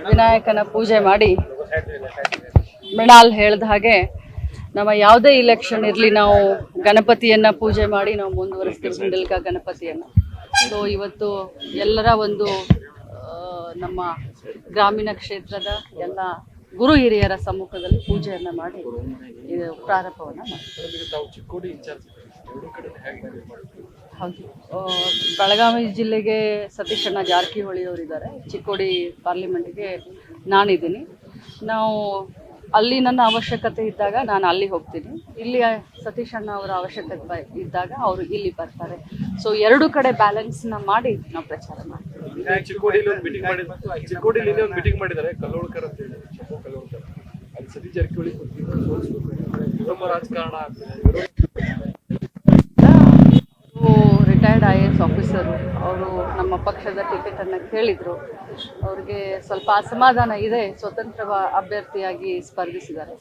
ವಿನಾಯಕನ ಪೂಜೆ ಮಾಡಿ ಮೃಣಾಲ್ ಹೇಳಿದ ಹಾಗೆ ನಮ್ಮ ಯಾವುದೇ ಇಲೆಕ್ಷನ್ ಇರಲಿ ನಾವು ಗಣಪತಿಯನ್ನು ಪೂಜೆ ಮಾಡಿ ನಾವು ಮುಂದುವರಿಸ್ತೀವಿ ಹಿಂಡಲ್ಕ ಗಣಪತಿಯನ್ನು. ಸೊ ಇವತ್ತು ಎಲ್ಲರ ಒಂದು ನಮ್ಮ ಗ್ರಾಮೀಣ ಕ್ಷೇತ್ರದ ಎಲ್ಲ ಗುರು ಹಿರಿಯರ ಸಮ್ಮುಖದಲ್ಲಿ ಪೂಜೆಯನ್ನು ಮಾಡಿ ಇದು ಪ್ರಾರಂಭವನ್ನು ಮಾಡ್ತೀವಿ. ಹೌದು, ಬೆಳಗಾವಿ ಜಿಲ್ಲೆಗೆ ಸತೀಶಣ್ಣ ಜಾರಕಿಹೊಳಿ ಅವರಿದ್ದಾರೆ, ಚಿಕ್ಕೋಡಿ ಪಾರ್ಲಿಮೆಂಟ್ಗೆ ನಾನಿದ್ದೀನಿ. ನಾವು ಅಲ್ಲಿ ನನ್ನ ಅವಶ್ಯಕತೆ ಇದ್ದಾಗ ನಾನು ಅಲ್ಲಿ ಹೋಗ್ತೀನಿ, ಇಲ್ಲಿ ಸತೀಶಣ್ಣ ಅವರ ಅವಶ್ಯಕತೆ ಇದ್ದಾಗ ಅವರು ಇಲ್ಲಿ ಬರ್ತಾರೆ. ಸೊ ಎರಡು ಕಡೆ ಬ್ಯಾಲೆನ್ಸ್ನ ಮಾಡಿ ನಾವು ಪ್ರಚಾರ ಮಾಡ್ತೀವಿ. ಚಿಕ್ಕೋಡಿಲಿ ಒಂದು ಮೀಟಿಂಗ್ ಮಾಡಿದ್ದಾರೆ ಕಲ್ಲೋಳ್ಕರ್ ಅಂತ ಹೇಳಿ, ಕಲ್ಲೋಳ್ಕರ್ ಅಲ್ಲಿ ಸತೀಶ್ ಜಾರಕಿಹೊಳಿ ಕುಟುಂಬ ರಾಜಕಾರಣ ರಿಟೈರ್ಡ್ IAS ಆಫೀಸರು ಅವರು ನಮ್ಮ ಪಕ್ಷದ ಟಿಕೆಟನ್ನು ಕೇಳಿದರು. ಅವ್ರಿಗೆ ಸ್ವಲ್ಪ ಅಸಮಾಧಾನ ಇದೆ, ಸ್ವತಂತ್ರ ಅಭ್ಯರ್ಥಿಯಾಗಿ ಸ್ಪರ್ಧಿಸಿದ್ದಾರೆ.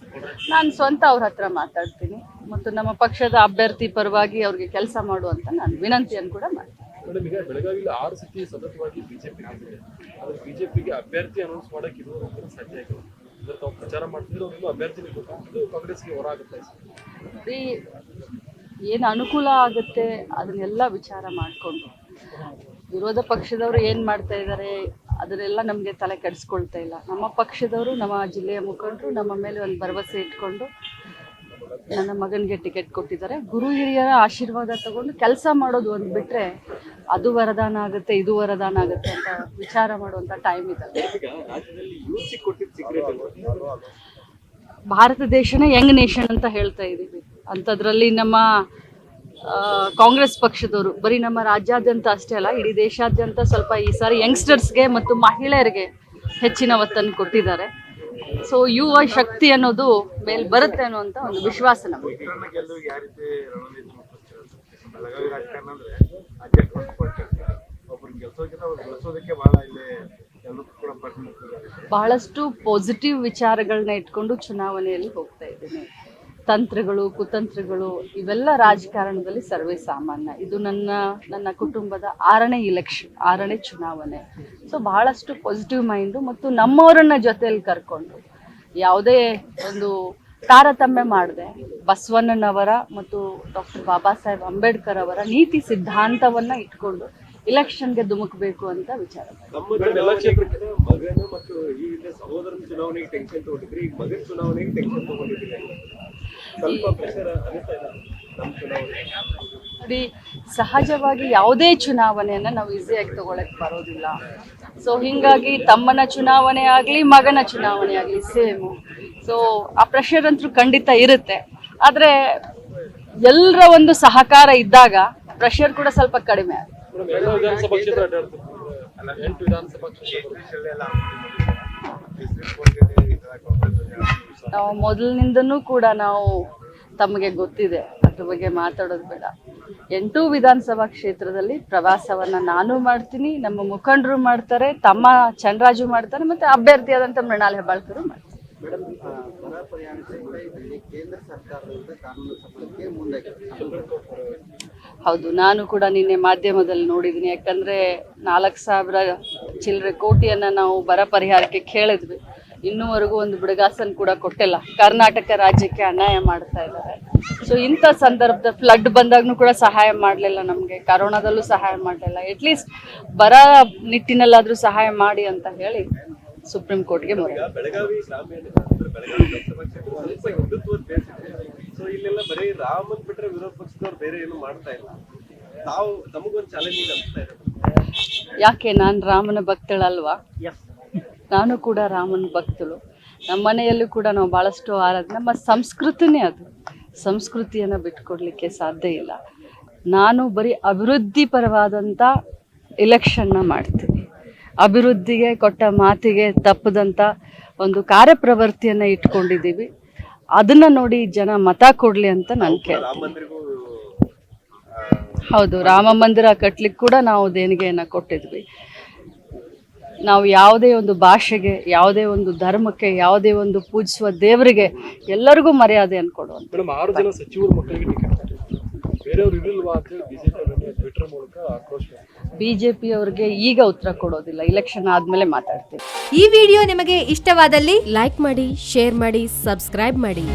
ನಾನು ಸ್ವಂತ ಅವ್ರ ಹತ್ರ ಮಾತಾಡ್ತೀನಿ ಮತ್ತು ನಮ್ಮ ಪಕ್ಷದ ಅಭ್ಯರ್ಥಿ ಪರವಾಗಿ ಅವ್ರಿಗೆ ಕೆಲಸ ಮಾಡುವಂತ ನಾನು ವಿನಂತಿಯನ್ನು ಕೂಡ ಮಾಡ್ತೀನಿ. ಮೇಡಮ್, ಈಗ ಬೆಳಗಾವಿಯಲ್ಲಿ 6 ಸತಿ ಸತತವಾಗಿ ಬಿಜೆಪಿ ಆದ್ರೆ ಬಿಜೆಪಿಗೆ ಅಭ್ಯರ್ಥಿ ಅನೌನ್ಸ್ ಮಾಡಕ್ಕೆ ಇದು ಸಾಧ್ಯ ಆಗಿಲ್ಲ. ತಾವು ಪ್ರಚಾರ ಮಾಡ್ತಿದ್ರು ಅಭ್ಯರ್ಥಿ ಕಾಂಗ್ರೆಸ್ಗೆ ಹೊರ ಆಗುತ್ತೆ. ಏನು ಅನುಕೂಲ ಆಗುತ್ತೆ ಅದನ್ನೆಲ್ಲ ವಿಚಾರ ಮಾಡಿಕೊಂಡು ವಿರೋಧ ಪಕ್ಷದವರು ಏನು ಮಾಡ್ತಾ ಇದ್ದಾರೆ ಅದನ್ನೆಲ್ಲ ನಮಗೆ ತಲೆ ಕೆಡಿಸ್ಕೊಳ್ತಾ ಇಲ್ಲ. ನಮ್ಮ ಪಕ್ಷದವರು, ನಮ್ಮ ಜಿಲ್ಲೆಯ ಮುಖಂಡರು ನಮ್ಮ ಮೇಲೆ ಒಂದು ಭರವಸೆ ಇಟ್ಕೊಂಡು ನನ್ನ ಮಗನಿಗೆ ಟಿಕೆಟ್ ಕೊಟ್ಟಿದ್ದಾರೆ. ಗುರು ಹಿರಿಯರ ಆಶೀರ್ವಾದ ತಗೊಂಡು ಕೆಲಸ ಮಾಡೋದು ಒಂದು ಬಿಟ್ಟರೆ ಅದು ವರದಾನ ಆಗುತ್ತೆ, ಇದು ವರದಾನ ಆಗುತ್ತೆ ಅಂತ ವಿಚಾರ ಮಾಡುವಂಥ ಟೈಮ್ ಇದೆ. ಭಾರತ ದೇಶನೇ ಯಂಗ್ ನೇಷನ್ ಅಂತ ಹೇಳ್ತಾ ಇದ್ದೀವಿ. ಅಂಥದ್ರಲ್ಲಿ ನಮ್ಮ ಕಾಂಗ್ರೆಸ್ ಪಕ್ಷದವರು ಬರೀ ನಮ್ಮ ರಾಜ್ಯಾದ್ಯಂತ ಅಷ್ಟೇ ಅಲ್ಲ, ಇಡೀ ದೇಶಾದ್ಯಂತ ಸ್ವಲ್ಪ ಈ ಸಾರಿ ಯಂಗ್ಸ್ಟರ್ಸ್ಗೆ ಮತ್ತು ಮಹಿಳೆಯರಿಗೆ ಹೆಚ್ಚಿನ ಒತ್ತನ್ನು ಕೊಟ್ಟಿದ್ದಾರೆ. ಸೊ ಯುವ ಶಕ್ತಿ ಅನ್ನೋದು ಮೇಲ್ ಬರುತ್ತೆ ಅನ್ನುವಂಥ ಒಂದು ವಿಶ್ವಾಸ ನಮಗೆ. ಬಹಳಷ್ಟು ಪಾಸಿಟಿವ್ ವಿಚಾರಗಳನ್ನ ಇಟ್ಕೊಂಡು ಚುನಾವಣೆಯಲ್ಲಿ ಹೋಗ್ತಾ ಇದ್ದೀನಿ. ತಂತ್ರಗಳು, ಕುತಂತ್ರಗಳು ಇವೆಲ್ಲ ರಾಜಕಾರಣದಲ್ಲಿ ಸರ್ವೇ ಸಾಮಾನ್ಯ. ಇದು ನನ್ನ ಕುಟುಂಬದ 6ನೇ ಇಲೆಕ್ಷನ್, 6ನೇ ಚುನಾವಣೆ. ಸೊ ಬಹಳಷ್ಟು ಪಾಸಿಟಿವ್ ಮೈಂಡು ಮತ್ತು ನಮ್ಮವರನ್ನ ಜೊತೆಯಲ್ಲಿ ಕರ್ಕೊಂಡು ಯಾವುದೇ ಒಂದು ತಾರತಮ್ಯ ಮಾಡದೆ ಬಸವಣ್ಣನವರ ಮತ್ತು ಡಾಕ್ಟರ್ ಬಾಬಾ ಸಾಹೇಬ್ ಅಂಬೇಡ್ಕರ್ ಅವರ ನೀತಿ ಸಿದ್ಧಾಂತವನ್ನ ಇಟ್ಕೊಂಡು ಇಲೆಕ್ಷನ್ಗೆ ಧುಮುಕಬೇಕು ಅಂತ ವಿಚಾರ. ನೋಡಿ, ಸಹಜವಾಗಿ ಯಾವುದೇ ಚುನಾವಣೆಯನ್ನ ನಾವು ಈಸಿಯಾಗಿ ತಗೊಳಕ್ ಬರೋದಿಲ್ಲ. ಸೊ ಹಿಂಗಾಗಿ ತಮ್ಮನ ಚುನಾವಣೆ ಆಗಲಿ, ಮಗನ ಚುನಾವಣೆ ಆಗಲಿ ಸೇಮು. ಸೊ ಆ ಪ್ರೆಷರ್ ಅಂತೂ ಖಂಡಿತ ಇರುತ್ತೆ. ಆದರೆ ಎಲ್ಲರ ಒಂದು ಸಹಕಾರ ಇದ್ದಾಗ ಪ್ರೆಷರ್ ಕೂಡ ಸ್ವಲ್ಪ ಕಡಿಮೆ ಆಗುತ್ತೆ. ನಾವು ಮೊದಲಿನಿಂದನೂ ಕೂಡ ನಾವು ತಮಗೆ ಗೊತ್ತಿದೆ, ಅದ್ರ ಬಗ್ಗೆ ಮಾತಾಡೋದು ಬೇಡ. 8 ವಿಧಾನಸಭಾ ಕ್ಷೇತ್ರದಲ್ಲಿ ಪ್ರವಾಸವನ್ನ ನಾನು ಮಾಡ್ತೀನಿ, ನಮ್ಮ ಮುಖಂಡರು ಮಾಡ್ತಾರೆ, ತಮ್ಮ ಚಂದ್ರರಾಜು ಮಾಡ್ತಾರೆ, ಮತ್ತೆ ಅಭ್ಯರ್ಥಿಯಾದಂಥ ಮೃಣಾಲ್ ಹೆಬ್ಬಾಳ್ಕರ್ ಮಾಡ್ತಾರೆ. ಹೌದು, ನಾನು ಕೂಡ ನಿನ್ನೆ ಮಾಧ್ಯಮದಲ್ಲಿ ನೋಡಿದ್ದೀನಿ. ಯಾಕಂದ್ರೆ 4,000 ಚಿಲ್ಲರೆ ಕೋಟಿಯನ್ನ ನಾವು ಬರ ಪರಿಹಾರಕ್ಕೆ ಕೇಳಿದ್ವಿ. ಇನ್ನೂವರೆಗೂ ಒಂದು ಬಿಡುಗಾಸನ್ ಕೂಡ ಕೊಟ್ಟಿಲ್ಲ. ಕರ್ನಾಟಕ ರಾಜ್ಯಕ್ಕೆ ಅನ್ಯಾಯ ಮಾಡ್ತಾ ಇದ್ದಾರೆ. ಸೊ ಇಂಥ ಸಂದರ್ಭದ ಫ್ಲಡ್ ಬಂದಾಗ್ನೂ ಕೂಡ ಸಹಾಯ ಮಾಡಲಿಲ್ಲ, ನಮಗೆ ಕರೋನಾದಲ್ಲೂ ಸಹಾಯ ಮಾಡಲಿಲ್ಲ. ಅಟ್ಲೀಸ್ಟ್ ಬರ ನಿಟ್ಟಿನಲ್ಲಾದ್ರೂ ಸಹಾಯ ಮಾಡಿ ಅಂತ ಹೇಳಿ ಸುಪ್ರೀಂ ಕೋರ್ಟ್ಗೆ ಮೊರೆ. ಯಾಕೆ, ನಾನು ರಾಮನ ಭಕ್ತಳಲ್ವಾ? ನಾನು ಕೂಡ ರಾಮನ ಭಕ್ತಳು. ನಮ್ಮ ಮನೆಯಲ್ಲೂ ಕೂಡ ನಾವು ಭಾಳಷ್ಟು ಆರಾಧನೆ, ನಮ್ಮ ಸಂಸ್ಕೃತಿನೇ ಅದು. ಸಂಸ್ಕೃತಿಯನ್ನು ಬಿಟ್ಕೊಡ್ಲಿಕ್ಕೆ ಸಾಧ್ಯ ಇಲ್ಲ. ನಾನು ಬರೀ ಅಭಿವೃದ್ಧಿ ಪರವಾದಂಥ ಇಲೆಕ್ಷನ್ನ ಮಾಡ್ತೀನಿ. ಅಭಿವೃದ್ಧಿಗೆ ಕೊಟ್ಟ ಮಾತಿಗೆ ತಪ್ಪದಂಥ ಒಂದು ಕಾರ್ಯಪ್ರವೃತ್ತಿಯನ್ನು ಇಟ್ಕೊಂಡಿದ್ದೀವಿ. ಅದನ್ನು ನೋಡಿ ಜನ ಮತ ಕೊಡಲಿ ಅಂತ ನಾನು ಕೇಳ್ತೀನಿ. ಹೌದು, ರಾಮ ಮಂದಿರ ಕಟ್ಟಲಿಕ್ಕೆ ಕೂಡ ನಾವು ದೇಣಿಗೆಯನ್ನು ಕೊಟ್ಟಿದ್ವಿ. ನಾವು ಯಾವುದೇ ಒಂದು ಭಾಷೆಗೆ, ಯಾವುದೇ ಒಂದು ಧರ್ಮಕ್ಕೆ, ಯಾವುದೇ ಒಂದು ಪೂಜಿಸುವ ದೇವರಿಗೆ ಎಲ್ಲರಿಗೂ ಮರ್ಯಾದೆಯನ್ನು ಕೊಡುವಂತ. 6 ಜನ ಸಚಿವರ ಮಕ್ಕಳಿಗೆ ಟಿಕೆಟ್ ಬೇರೆಯವರು ಇರಲ್ವಾ ಅಂತ ಹೇಳಿ ಬಿಜೆಪಿ ಟ್ವಿಟರ್ ಮೂಲಕ ಆಕ್ರೋಶ. BJP ಅವ್ರಿಗೆ ಈಗ ಉತ್ತರ ಕೊಡೋದಿಲ್ಲ, ಇಲೆಕ್ಷನ್ ಆದ್ಮೇಲೆ ಮಾತಾಡ್ತೀನಿ. ಈ ವಿಡಿಯೋ ನಿಮಗೆ ಇಷ್ಟವಾದಲ್ಲಿ ಲೈಕ್ ಮಾಡಿ, ಶೇರ್ ಮಾಡಿ, ಸಬ್ಸ್ಕ್ರೈಬ್ ಮಾಡಿ.